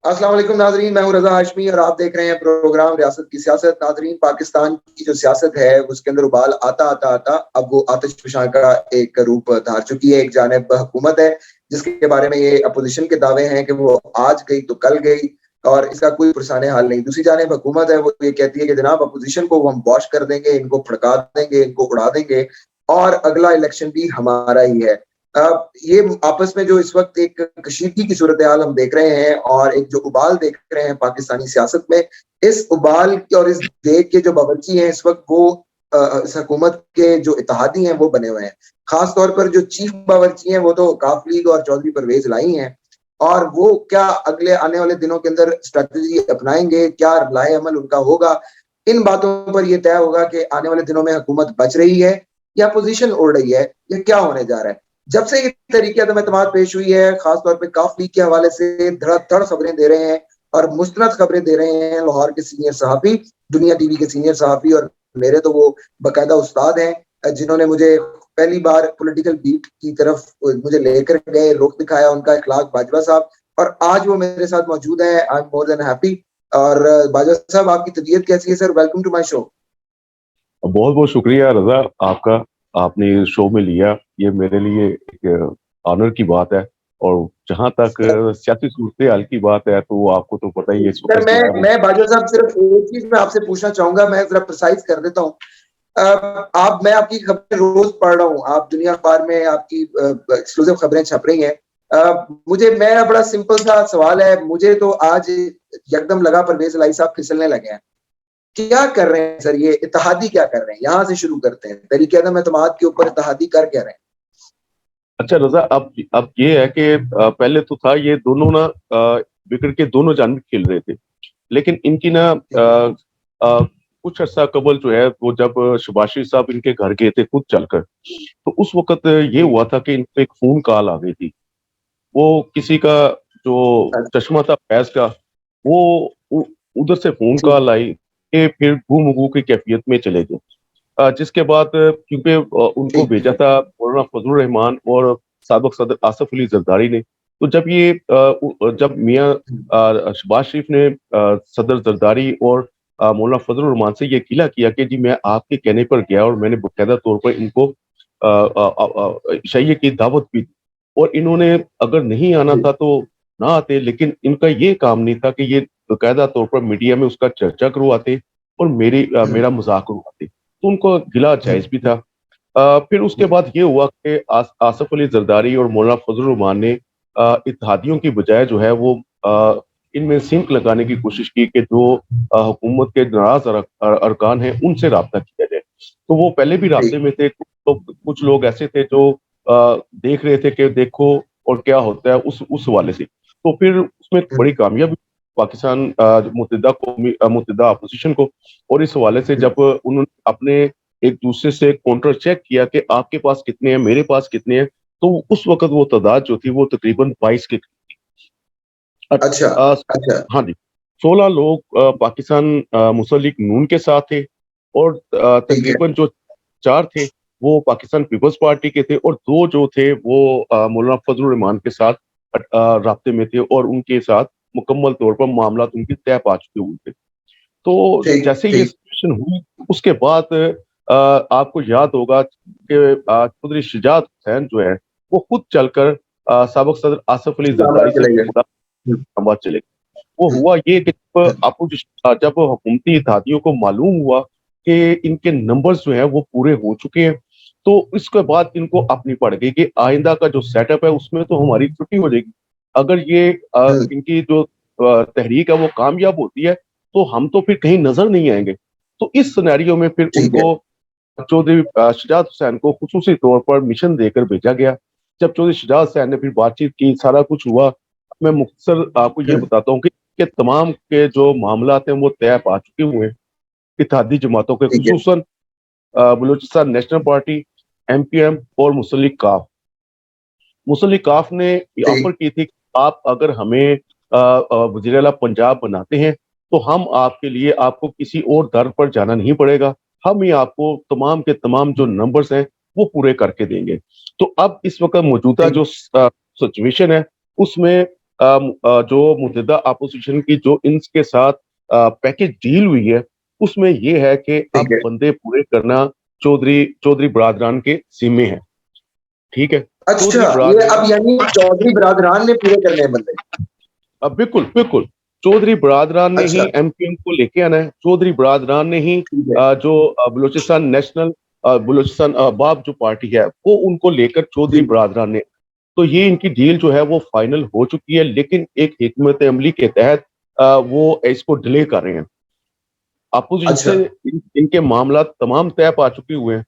अस्सलाम वालेकुम नाजरीन, मैं हूं रजा हाशमी और आप देख रहे हैं प्रोग्राम रियासत की सियासत। नाजरीन, पाकिस्तान की जो सियासत है उसके अंदर उबाल आता आता आता अब वो आतिश फशां का एक रूप धार चुकी है। एक जानिब हुकूमत है जिसके बारे में ये अपोजिशन के दावे हैं कि वो आज गई तो कल गई और इसका कोई पुरसाने हाल नहीं। दूसरी जानिब हुकूमत है वो ये कहती है कि जनाब अपोजिशन को वो हम वॉश कर देंगे, इनको भड़का देंगे, इनको उड़ा देंगे और अगला इलेक्शन भी हमारा ही है। ये आपस में जो इस वक्त एक कशीदगी की सूरत हाल हम देख रहे हैं और एक जो उबाल देख रहे हैं पाकिस्तानी सियासत में, इस उबाल और इस देख के जो बावर्ची हैं इस वक्त वो इस हुकूमत के जो इत्तेहादी हैं वो बने हुए हैं। खास तौर पर जो चीफ बावर्ची हैं वो तो काफ लीग और चौधरी परवेज लाई हैं और वो क्या अगले आने वाले दिनों के अंदर स्ट्रेटजी अपनाएंगे, क्या लाए अमल उनका होगा, इन बातों पर यह तय होगा कि आने वाले दिनों में हुकूमत बच रही है या पोजीशन उड़ रही है, या क्या होने जा रहा है। जब से ये तरीके अदम एतमाद पेश हुई है, खासतौर पर काफ लीग के हवाले से धड़ाधड़ खबरें दे रहे हैं और मुस्तनद खबरें दे रहे हैं लाहौर के सीनियर सहाफी, दुनिया टीवी के सीनियर सहाफी, और मेरे तो वो बाकायदा उस्ताद हैं जिन्होंने मुझे पहली बार पॉलिटिकल बीट की तरफ मुझे लेकर गए, रुख दिखाया उनका इखलाक बाजवा साहब, और आज वो मेरे साथ मौजूद है। I am more than happy. और बाजवा साहब, आपकी तबीयत कैसी है sir? Welcome to my show. बहुत बहुत शुक्रिया रजा आपका। आपने इस शो में लिया, ये मेरे लिए एक ऑनर की बात है। और जहां तक सियासी सूरत हाल की बात है तो आपको तो पता ही है इस सर, वक्त मैं बाजवा साहब सिर्फ एक चीज मैं आपसे पूछना चाहूंगा, मैं जरा प्रिसाइज कर देता हूँ। आप मैं आपकी खबरें रोज पढ़ रहा हूँ, आप दुनिया अखबार में आपकी एक्सक्लूसिव खबरें छप रही हैं। मुझे मेरा बड़ा सिंपल सा सवाल है, मुझे तो आज यकदम लगा परवेज इलाही साहब फिसलने लगे हैं। क्या कर रहे हैं सर ये इत्तेहादी? क्या कर रहे हैं? यहां से शुरू करते हैं, तरीके अदम एतमाद के ऊपर इत्तेहादी कर क्या रहे हैं? अच्छा रजा, अब ये है कि पहले तो था ये दोनों ना विकेट के दोनों जानब खेल रहे थे। लेकिन इनकी ना कुछ अर्सा कबल जो है वो जब शहबाज शरीफ साहब इनके घर गए थे खुद चलकर, तो उस वक्त ये हुआ था कि इनको एक फोन कॉल आ गई थी। वो किसी का जो चश्मा था फैज का, वो उ- उधर से फोन कॉल आई कि फिर घूम घू की कैफियत में चले गए। जिसके बाद क्योंकि उनको ठीक भेजा है। था मौलाना फजलुर रहमान और साबिक सदर आसफ अली जरदारी ने। तो जब ये जब मियाँ शहबाज शरीफ ने सदर जरदारी और मौलाना फजलुर रहमान से ये गिला किया कि जी मैं आपके कहने पर गया और मैंने बाकायदा तौर पर इनको शैये की दावत भी दी, और इन्होंने अगर नहीं आना था तो ना आते, लेकिन इनका ये काम नहीं था कि ये बाकायदा तौर पर मीडिया में उसका चर्चा करवाते और मेरा मजाक उड़ाते। तो उनको गिला जायज भी था। फिर उसके बाद ये हुआ कि आसफ अली जरदारी और मौलाना फजल रहमान ने इत्तेहादियों की बजाय जो है वो इनमें सिंक लगाने की कोशिश की कि जो हुकूमत के नाराज अरकान हैं उनसे रब्ता किया जाए। तो वो पहले भी रास्ते ठीक। में थे। तो कुछ लोग ऐसे थे जो देख रहे थे कि देखो और क्या होता है उस हवाले से। तो फिर उसमें बड़ी कामयाबी पाकिस्तान मुत्तहिदा अपोजिशन को। और इस हवाले से जब उन्होंने अपने एक दूसरे से काउंटर चेक किया कि आपके पास कितने हैं, मेरे पास कितने हैं, तो उस वक्त वो तादाद जो थी वो तकरीबन 22 के अच्छा। आ, अच्छा। हाँ जी। 16 लोग पाकिस्तान मुस्लिम लीग नून के साथ थे, और ठीक है। तकरीबन जो 4 थे वो पाकिस्तान पीपल्स पार्टी के थे, और 2 जो थे वो मौलाना फजलुर रहमान के साथ राब्ते में थे और उनके साथ मुकम्मल तौर पर मामला उनकी तय पा चुके हुए थे। तो ठीक। जैसे ये ठीक। सिचुएशन हुई उसके बाद आपको याद होगा कि चौधरी शुजात हुसैन जो है वो खुद चलकर साबिक सदर आसफ अली जरदारी इस्लामाबाद से चले गए। इस्लामाबाद चले गए। वो हुआ ये कि जब हुकूमती इत्तेहादियों को मालूम हुआ कि इनके नंबर्स जो हैं वो पूरे हो चुके हैं, तो इसके बाद इनको अपनी पड़ गई कि आइंदा का जो सेटअप है उसमें तो हमारी छुट्टी हो जाएगी। अगर ये इनकी जो तहरीक है वो कामयाब होती है तो हम तो फिर कहीं नजर नहीं आएंगे। तो इस सिनेरियो में फिर ठीक है। उनको चौधरी शुजात हुसैन को खुसूसी तौर पर मिशन देकर भेजा गया। जब चौधरी शुजात हुसैन ने फिर बातचीत की, सारा कुछ हुआ। मैं मुख्तसर आपको ये बताता हूँ कि तमाम के जो मामला हैं वो तय पा चुके हुए हैं इत्तेहादी जमातों के, ठीक है। खुसूसन बलूचिस्तान नेशनल पार्टी, एमपीएम और मुस्लिम काफ। मुस्लिम काफ ने ऑफर ठीक। की थी कि आप अगर हमें वज़ीर आला पंजाब बनाते हैं तो हम आपके लिए आपको किसी और दर पर जाना नहीं पड़ेगा, हम ही आपको तमाम के तमाम जो नंबर्स हैं वो पूरे करके देंगे। तो अब इस वक्त मौजूदा ठीक। जो सिचुएशन है उसमें जो मुतहदा अपोजिशन की जो इनके साथ पैकेज डील हुई है, उसमें ये है कि ठीक अब है। बंदे पूरे करना चौधरी चौधरी बरादरान के जिम्मे है। ठीक है, अच्छा, चौधरी ये बरादरान अब यानी चौधरी बरादरान ने पूरे करने हैं बंदे। बिल्कुल, बिल्कुल। चौधरी बरादरान ने ही अच्छा, एमपीएम को लेके आना है। चौधरी बरादरान ने ही ठीक है, जो बलूचिस्तान नेशनल बलूचिस्तान बाप जो पार्टी है, वो उनको लेकर चौधरी जी, बरादरान ने, तो ये इनकी डील जो है वो फाइनल हो चुकी है, लेकिन एक हिकमत अमली के तहत वो इसको डिले कर रहे हैं। अपोजिशन से अच्छा। इनके मामला तमाम तय पा चुके हुए हैं।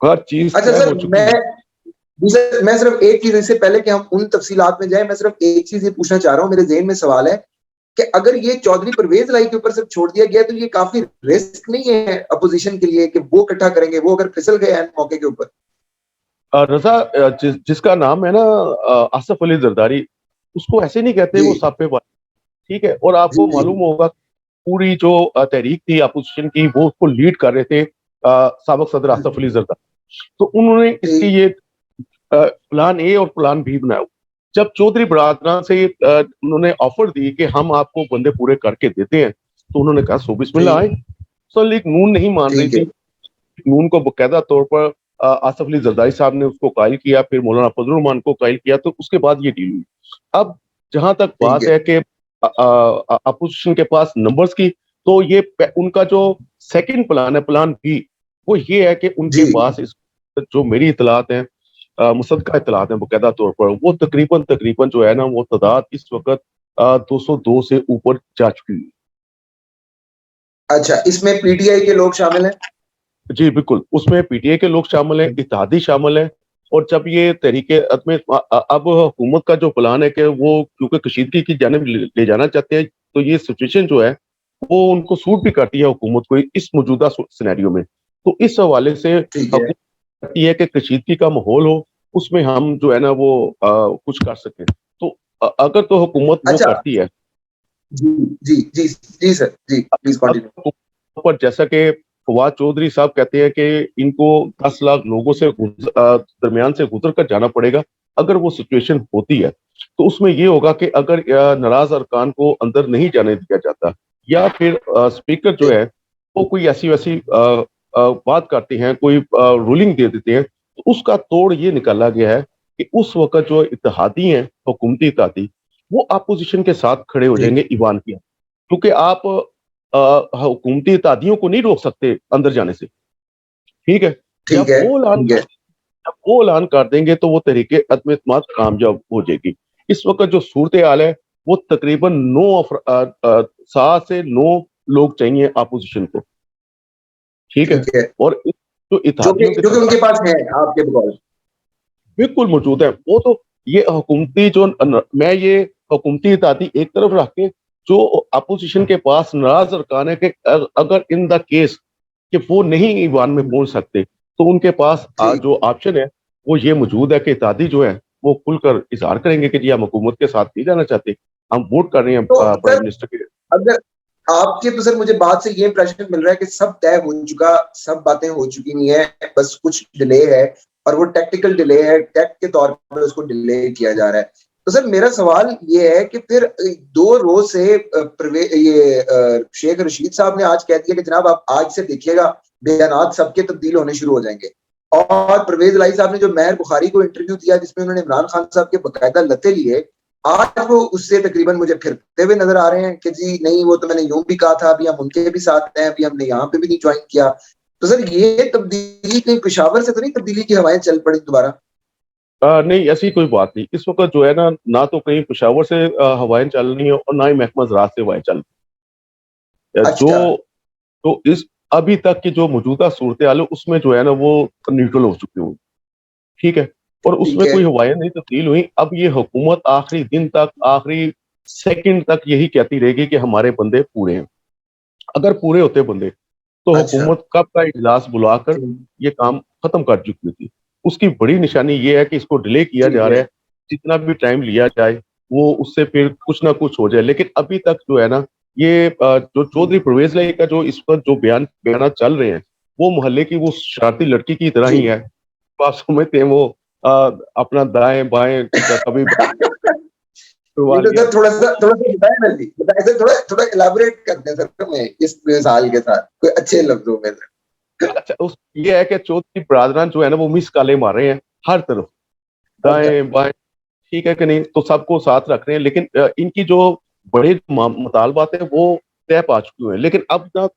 हर चीज़ अच्छा तय सर, हो चुकी है। मैं सिर्फ एक चीज, इससे पहले कि हम उन तफसीलात में जाए, मैं सिर्फ एक चीज ये पूछना चाह रहा हूँ, मेरे ज़हन में सवाल है कि अगर ये चौधरी परवेज लाई के ऊपर सिर्फ छोड़ दिया गया, तो ये काफी रिस्क नहीं है अपोजिशन के लिए कि वो इकट्ठा करेंगे, वो अगर फिसल गए एंड मौके के ऊपर? रज़ा, जिसका नाम है ना आसिफ अली जरदारी, उसको ऐसे नहीं कहते, जी, वो सापे वाला। ठीक है, और जी, आपको जी, मालूम होगा पूरी जो तहरीक थी अपोजिशन की, वो उसको लीड कर रहे थे साबिक सदर आसिफ अली जरदारी। तो उन्होंने इसकी जी, ये प्लान ए और प्लान बी बनाया। जब चौधरी बरादरान से उन्होंने ऑफर दी कि हम आपको बंदे पूरे करके देते हैं, तो उन्होंने कहा सो बिस्मिल्लाह आए। मुस्लिम लीग नून नहीं मान रही ठीक है, थी। नून को बकायदा तौर पर आसिफ अली जरदारी साहब ने उसको कायल किया, फिर मौलाना फजलुर रहमान को कायल किया, तो उसके बाद ये डील हुई। अब जहां तक ठीक बात है, है कि अपोजिशन के पास नंबर्स की, तो ये उनका जो सेकंड प्लान है, प्लान बी, वो ये है कि उनके जी। पास इस जो मेरी इतलात हैं, मुसद्दका इतलात हैं बकायदा तौर पर, वो तकरीबन तकरीबन जो है ना, वो तादाद इस वक्त 202 से ऊपर जा चुकी है। अच्छा, इसमें पीटीआई के लोग शामिल हैं? जी, बिल्कुल, उसमें पीटीआई के लोग शामिल हैं, इत्तेहादी शामिल हैं। और जब ये तहरीके में अब हुकूमत का जो प्लान है कि वो क्योंकि कशीदगी की जानिब ले जाना चाहते हैं, तो ये सिचुएशन जो है, वो उनको सूट भी करती है हुकूमत को इस मौजूदा सिनेरियो में। तो इस हवाले से ठीक है। हुकूमत चाहती है कि कशीदगी का माहौल हो, उसमें हम जो है ना वो कुछ कर सकें। तो अगर तो हुकूमत वो अच्छा, करती है। जी, जी, जी, जी सर, जी, प्लीज अब कंटिन्यू। पर जैसा कि फवाद चौधरी साहब कहते हैं कि इनको 10 लाख लोगों से दरमियान से गुजर कर जाना पड़ेगा। अगर वो सिचुएशन होती है, तो उसमें ये होगा कि अगर नाराज अरकान को अंदर नहीं जाने दिया जाता, या फिर स्पीकर जो है वो कोई ऐसी वैसी बात करते हैं, कोई रूलिंग दे देते हैं, तो उसका तोड़ ये निकाला गया है कि उस वक्त जो इत्तेहादी हैं, हुकूमती इत्तेहादी, वो अपोजिशन के साथ खड़े हो ठीक, जाएंगे ईवान की। क्योंकि आप हुकूमती इत्तेहादियों को नहीं रोक सकते अंदर जाने से। ठीक है? ठीक है, ठीक है, जब वो ऐलान कर देंगे, तो वो तहरीके अदम एतमाद कामयाब हो जाएगी। इस वक़्त जो सूरत-ए-हाल है, वो तकरीबन 7 से 9 लोग चाहिए अपोज़िशन को। ठीक है? ठीक है। और इस जो जो कि इत्तेहादियों के जो कि दरमियान उनके पास है आपके बकौल। बिल्कुल मौजूद है। वो तो ये हुकूमती जो मैं ये हुकूमती इत्तेहादी एक तरफ रख के, जो अपोज़िशन के पास नाराज़ अरकान है कि अगर इन द केस कि वो नहीं ईवान में पहुंच सकते, तो उनके पास ठीक। जो ऑप्शन है, वो ये मौजूद है कि इत्तेहादी जो है, वो खुलकर इज़हार करेंगे कि जी हम हुकूमत के साथ नहीं रहना चाहते, हम वोट कर रहे हैं तो प्राइम सर, मिनिस्टर के लिए। अगर आपके, तो सर मुझे बात से ये इंप्रेशन मिल रहा है कि सब तय हो चुका, सब बातें हो चुकी हुई हैं, बस कुछ डिले है, और वो टेक्निकल डिले है, टेक के तौर पर उसको डिले किया जा रहा है। तो सर मेरा सवाल ये है कि फिर 2 रोज से शेख रशीद साहब ने आज कह दिया कि जनाब आप आज से देखिएगा, बयानात सबके तब्दील होने शुरू हो जाएंगे। और परवेज लाई साहब ने जो मेहर बुखारी को इंटरव्यू दिया, जिसमें उन्होंने इमरान खान साहब के बकायदा लते लिए, आज वो उससे तकरीबन मुझे फिरते हुए नजर आ रहे हैं कि जी नहीं, वो तो मैंने यूं भी कहा था, अभी हम उनके भी साथ हैं, अभी हमने यहाँ पे भी नहीं ज्वाइन किया। तो सर ये तब्दीली कहीं पेशावर से तो नहीं तब्दीली की हवाएं चल पड़ी दोबारा? नहीं, ऐसी कोई बात नहीं। इस वक़्त जो है ना, ना तो कहीं पेशावर से हवाएँ चल रही हैं, और ना ही महकमा ज़राअत से हवाएँ चल रही हैं। अच्छा, तो इस अभी तक की जो मौजूदा सूरत-ए-हाल है, उसमें जो है ना, वो न्यूट्रल हो चुकी हूँ। ठीक है? और ठीक उसमें है, कोई हवाएँ नहीं तब्दील हुई। अब ये हुकूमत आखिरी दिन तक, आखिरी सेकंड तक यही कहती रहेगी कि हमारे बंदे पूरे हैं। अगर पूरे होते बंदे, तो अच्छा, हुकूमत कब का इजलास बुलाकर ठीक, ये काम खत्म कर चुकी थी। उसकी बड़ी निशानी ये है कि इसको डिले किया ठीक जा है, रहा है। जितना भी टाइम लिया जाए, वो उससे फिर कुछ ना कुछ हो जाए। लेकिन अभी तक जो है ना, ये जो चौधरी परवेज़ लाई का जो इस पर जो बयानात चल रहे हैं, वो मोहल्ले की वो शरारती लड़की की तरह जी। ही है। तो आप समझते हैं वो अ, अपना दाएँ-बाएँ कभी नहीं तो सर थोड़ा सा बताए ना जी, बताए सर, थोड़ा थोड़ा इलाबोरेट करते हैं सर मैं इस मिसाल के साथ कोई अच्छे लफ्जों में सर। अच्छा, उस ये है कि चौधरी बरादरान जो है ना वो मिस कॉलें मार रहे हैं हर तरफ, अच्छा दाएं बाएं, ठीक है कि नहीं, तो सबको साथ रख रहे हैं, लेकिन इनकी जो बड़े मुतालबात है वो तय पा चुके हैं। लेकिन अब ना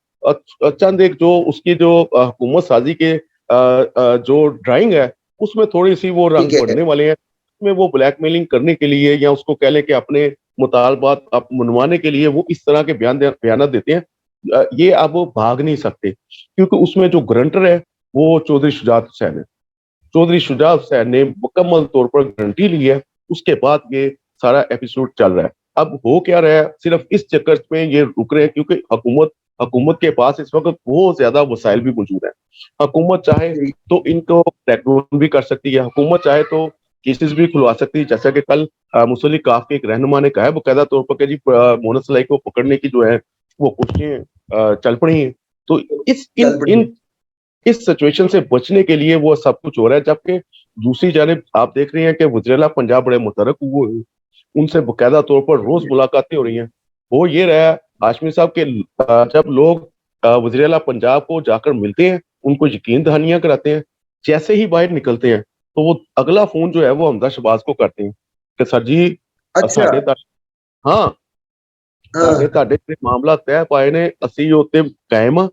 चंद एक जो उसकी जो हुकूमत साजी के जो ड्राइंग है उसमें थोड़ी सी वो ठीक रंग है। बढ़ने वाले हैं। उसमें वो ब्लैकमेलिंग करने के लिए या उसको कह लें कि अपने मुतालबात आप मनवाने के लिए वो इस तरह के बयान देते हैं। ये अब वो भाग नहीं सकते, क्योंकि उसमें जो ग्रंटर है वो चौधरी शुजात हुसैन है। चौधरी शुजात हुसैन ने मुकम्मल तौर पर गारंटी ली है, उसके बाद ये सारा एपिसोड चल रहा है। अब हो क्या रहा है, सिर्फ इस चक्कर में ये रुक रहे हैं क्योंकि हुकूमत हुकूमत के पास इस वक्त बहुत ज्यादा वसाइल भी मौजूद है। हुकूमत चाहे जी। तो इनको क्रैकडाउन भी कर सकती है, हुकूमत चाहे तो केसेस भी खुलवा सकती है, जैसा कि कल मुसल्लिक काफ के एक रहनुमा ने कहा है बकायदा तौर पर कि जी मोहम्मद सलाई को पकड़ने की जो है वो कोशिशें चल पड़ी हैं। तो इस इन चल पड़ी। इन इस सिचुएशन से बचने के लिए वो सब कुछ हो रहा है, जबकि दूसरी जानिब आप देख रहे हैं कि वज़ीर-ए-आला पंजाब बड़े मुतहर्रिक हुए हैं, उनसे बकायदा तौर पर रोज मुलाकातें हो रही हैं। वो ये रहा हाशमी साहब के जब लोग वज़ीर-ए-आला पंजाब को जाकर मिलते हैं, उनको यकीन दहानियां कराते हैं, जैसे ही बाहर निकलते हैं तो वो अगला फोन जो है वो हमजा शहबाज को करते हैं कि सर जी अच्छा। साढ़े हाँ ਸਾਡੇ हाँ। ਤੁਹਾਡੇ ਜਿਹੜੇ ਮਾਮਲਾ ਤੈਅ ਪਾਏ ਨੇ ਅਸੀਂ ਉੱਤੇ ਕਾਇਮ ਆ।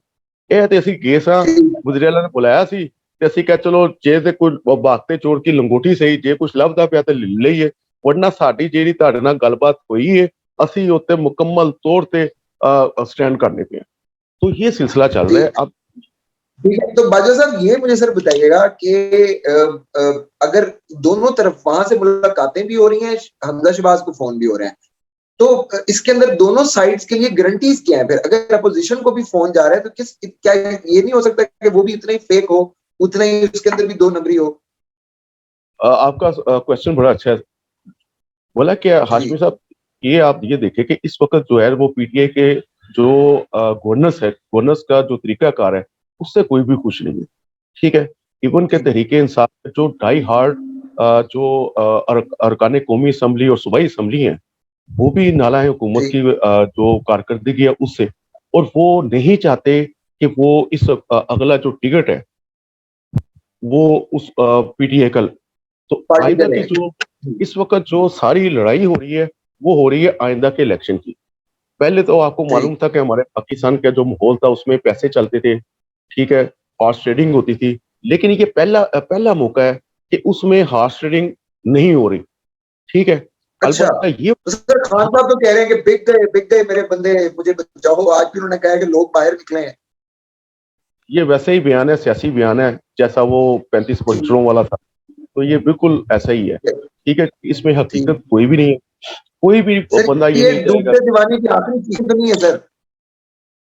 ਇਹ ਤੇ ਅਸੀਂ ਗਏ ਸਾਂ, ठीक। ਗੁਜਰੇਵਾਲਾ ਨੇ ਬੁਲਾਇਆ ਸੀ ਤੇ ਅਸੀਂ ਕਿਹਾ ਚਲੋ ਜੇ ਤੇ ਕੋਈ ਬਾਤੇ ਚੋਰ ਕੀ ਲੰਗੋਟੀ ਸਹੀ, ਜੇ ਕੁਝ ਲੱਭਦਾ ਪਿਆ ਤੇ ਲੈ ਲਈਏ, ਵਰਨਾ ਸਾਡੀ ਜਿਹੜੀ ਤੁਹਾਡੇ ਨਾਲ ਗੱਲਬਾਤ ਹੋਈ ਹੈ ਅਸੀਂ ਉੱਤੇ ਮੁਕੰਮਲ ਤੌਰ ਤੇ स्टैंड करने पे हैं। तो ये सिलसिला चल रहा है ठीक अब। ठीक है, तो बाजवा साहब ये मुझे सर बताइएगा कि अगर दोनों तरफ वहां से मुलाकातें भी हो रही हैं, हमजा शहबाज को फोन भी हो रहे हैं, तो इसके अंदर दोनों साइड्स के लिए गारंटीज क्या है? फिर अगर अपोजिशन को भी फोन जा रहा है तो क्या ये नहीं हो सकता कि वो भी उतना ही फेक हो, उतना ही उसके अंदर भी दो नंबरी हो? आपका क्वेश्चन बड़ा अच्छा है। बोला कि जी। हाशमी साहब ये आप ये देखें कि इस वक्त जो है वो पीटीआई के जो गवर्नेंस है, गवर्नेंस का जो तरीकाकार है उससे कोई भी खुश नहीं है, ठीक है। इवन के ठीक। तहरीके इंसाफ जो डाई हार्ड जो अरकान कौमी असम्बली और सूबाई असम्बली है वो भी नाला है हुकूमत ठीक। की जो कारकर्दगी है उससे, और वो नहीं चाहते कि वो इस अगला जो टिकट है वो उस पीटीआई का। तो पार्टी का आइंदा की नहीं। जो इस वक्त जो सारी लड़ाई हो रही है वो हो रही है आइंदा के इलेक्शन की। पहले तो आपको मालूम ठीक। था कि हमारे पाकिस्तान का जो माहौल था उसमें पैसे चलते थे, ठीक है, हॉर्स ट्रेडिंग होती थी। लेकिन ये पहला पहला मौका है कि उसमें हॉर्स ट्रेडिंग नहीं हो रही, ठीक है। अच्छा, अलबत्ता ये तो सर खान साहब तो कह रहे हैं कि बिक गए मेरे बंदे, मुझे बचाओ। आज भी उन्होंने कहा है कि लोग बाहर निकले हैं। ये वैसे ही बयान है, सियासी बयान है, जैसा वो 35 ठीक पोस्टरों वाला था। तो ये बिल्कुल ऐसा ही है, है। ठीक है, इसमें ठीक। हकीकत कोई भी नहीं है। कोई भी सर बंदा ये ये नहीं कहेगा। डूबते दीवाने की आखिरी चीज तो नहीं है सर?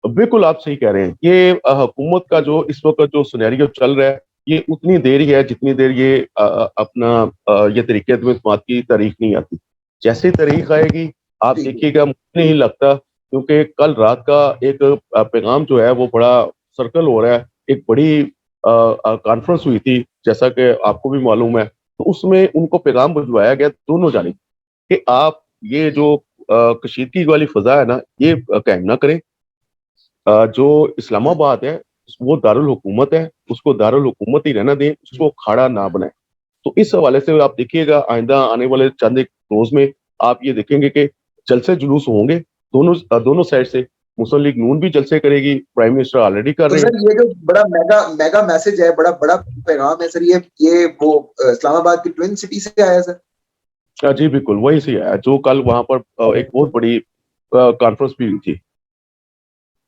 बिल्कुल आप सही कह रहे हैं, ये हुकूमत का जो इस वक्त जो सिनेरियो चल रहा है ये उतनी देर ही है जितनी देर ये अपना ये तरीके की तारीख नहीं आती। जैसे ही तारीख आएगी आप ठीक है। देखिएगा, मुझे नहीं लगता, क्योंकि कल रात का एक पैगाम जो है वो बड़ा सर्कल हो रहा है। एक बड़ी कॉन्फ्रेंस हुई थी जैसा कि आपको भी मालूम है, तो उसमें उनको पैगाम भिजवाया गया दोनों जानिब कि आप ये जो कशीदगी वाली फजा है ना ये कायम ना करें। जो इस्लामाबाद है वो दारुल हुकूमत है, उसको दारुल हुकूमत ही रहना दें, उसको खाड़ा ना बनाएं। तो इस हवाले से आप देखिएगा आइंदा आने वाले चंद एक रोज में आप ये देखेंगे कि जलसे जुलूस होंगे दोनों साइड से। मुस्लिम लीग नून भी जलसे करेगी, प्राइम मिनिस्टर ऑलरेडी कर तो रहे हैं। सर ये जो बड़ा मेगा मेगा मैसेज है, बड़ा बड़ा पैगाम है सर, ये वो इस्लामाबाद की ट्विन सिटी से आया है सर? जी बिल्कुल वही से है जो कल वहां पर एक बहुत बड़ी कॉन्फ्रेंस भी हुई थी।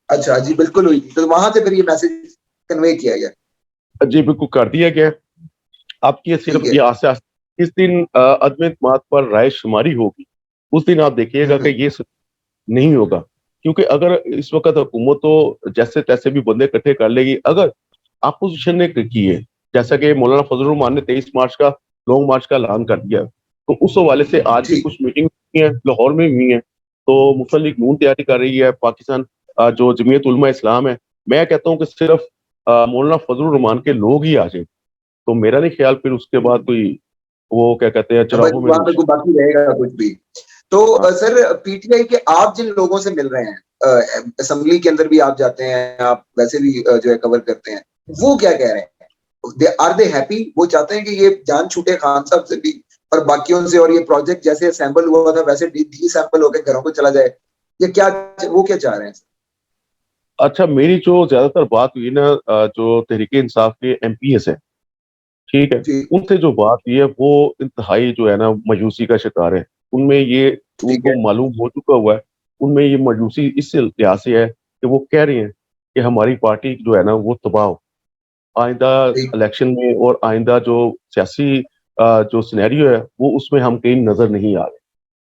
अच्छा जी, बिल्कुल हुई। तो वहां से फिर ये मैसेज कन्वे किया गया? जी बिल्कुल कर दिया गया। अब ये सिर्फ ठीक है। ये आस्ते आस्ते इस दिन अदम एतमाद पर राय शुमारी होगी, उस दिन आप देखिएगा कि हम्म। ये नहीं होगा। क्योंकि अगर इस वक्त हुकूमत तो जैसे तैसे भी बंदे इकट्ठे कर लेगी, अगर अपोजिशन ने की है, जैसा कि मौलाना फजल रहमान ने 23 मार्च का लॉन्ग मार्च का ऐलान कर दिया, तो उस हवाले से आज भी ठीक। कुछ मीटिंग हुई हैं, लाहौर में हुई हैं। तो मुस्लिम लीग नून तैयारी कर रही है, पाकिस्तान जो जमीयत उलमा इस्लाम है। मैं कहता हूँ कि सिर्फ मौलाना फजल रहमान के लोग ही आ जाए, तो मेरा नहीं ख्याल फिर उसके बाद कोई वो क्या कहते हैं अब चुनावों में वहां पे कोई बाकी रहेगा कुछ भी? तो सर पीटीआई के आप जिन लोगों से मिल रहे हैं, असेंबली के अंदर भी आप जाते हैं, आप वैसे भी जो है कवर करते हैं, वो क्या कह रहे हैं? Are they happy? वो चाहते हैं कि ये जान छूटे खान साहब से भी और बाकियों से, और ये प्रोजेक्ट जैसे असेंबल हुआ था वैसे डी सैंपल होकर घरों को चला जाए, ये क्या, वो क्या चाह रहे हैं? अच्छा, मेरी जो ज्यादातर बात हुई ना, जो तहरीके इंसाफ के एमपीएस हैं, ठीक है, जी। उनसे जो बात हुई है वो इंतहाई जो है ना मायूसी का शिकार है। उनमें ये ठीक है। उनको मालूम हो चुका हुआ है, उनमें ये मायूसी इस लिहाज से है कि वो कह रही हैं कि हमारी पार्टी जो है ना वो तबाह हो, आइंदा ठीक। इलेक्शन में और आइंदा जो सियासी जो सिनेरियो है वो उसमें हम कहीं नजर नहीं आ रहे।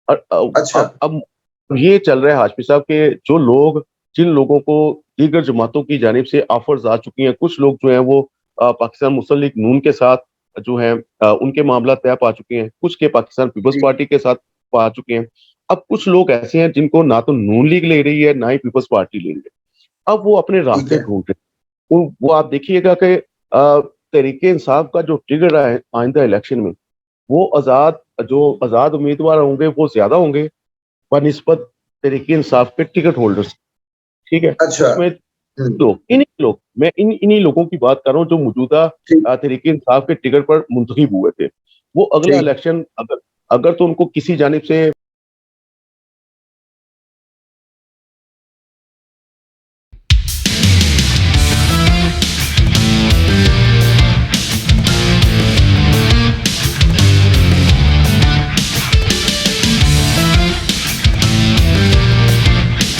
और अच्छा। अब ये चल रहा है हाशमी साहब के जो लोग, जिन लोगों को दीगर जमातों की जानिब से ऑफर्स आ चुकी हैं, कुछ लोग जो हैं वो पाकिस्तान मुस्लिम लीग नून के साथ जो है उनके मामला तय पा चुके हैं, कुछ के पाकिस्तान पीपल्स जी। पार्टी के साथ पा चुके हैं। अब कुछ लोग ऐसे हैं जिनको ना तो नून लीग ले रही है ना ही पीपल्स पार्टी ले रही है। अब वो अपने ठीक रास्ते है। ढूंढ रहे हैं। वो आप देखिएगा कि तहरीके इंसाफ का जो ट्रिगर है आइंदा इलेक्शन में, वो आजाद उम्मीदवार होंगे वो ज्यादा होंगे बनिस्बत तहरीके इंसाफ के टिकट होल्डर्स। ठीक है, अच्छा। उसमें लोग मैं इन्हीं लोगों की बात कर रहा हूँ जो मौजूदा ठीक। तहरीके इंसाफ के टिकट पर मुंतखब हुए थे। वो अगला ठीक। इलेक्शन अगर अगर तो उनको किसी जानिब से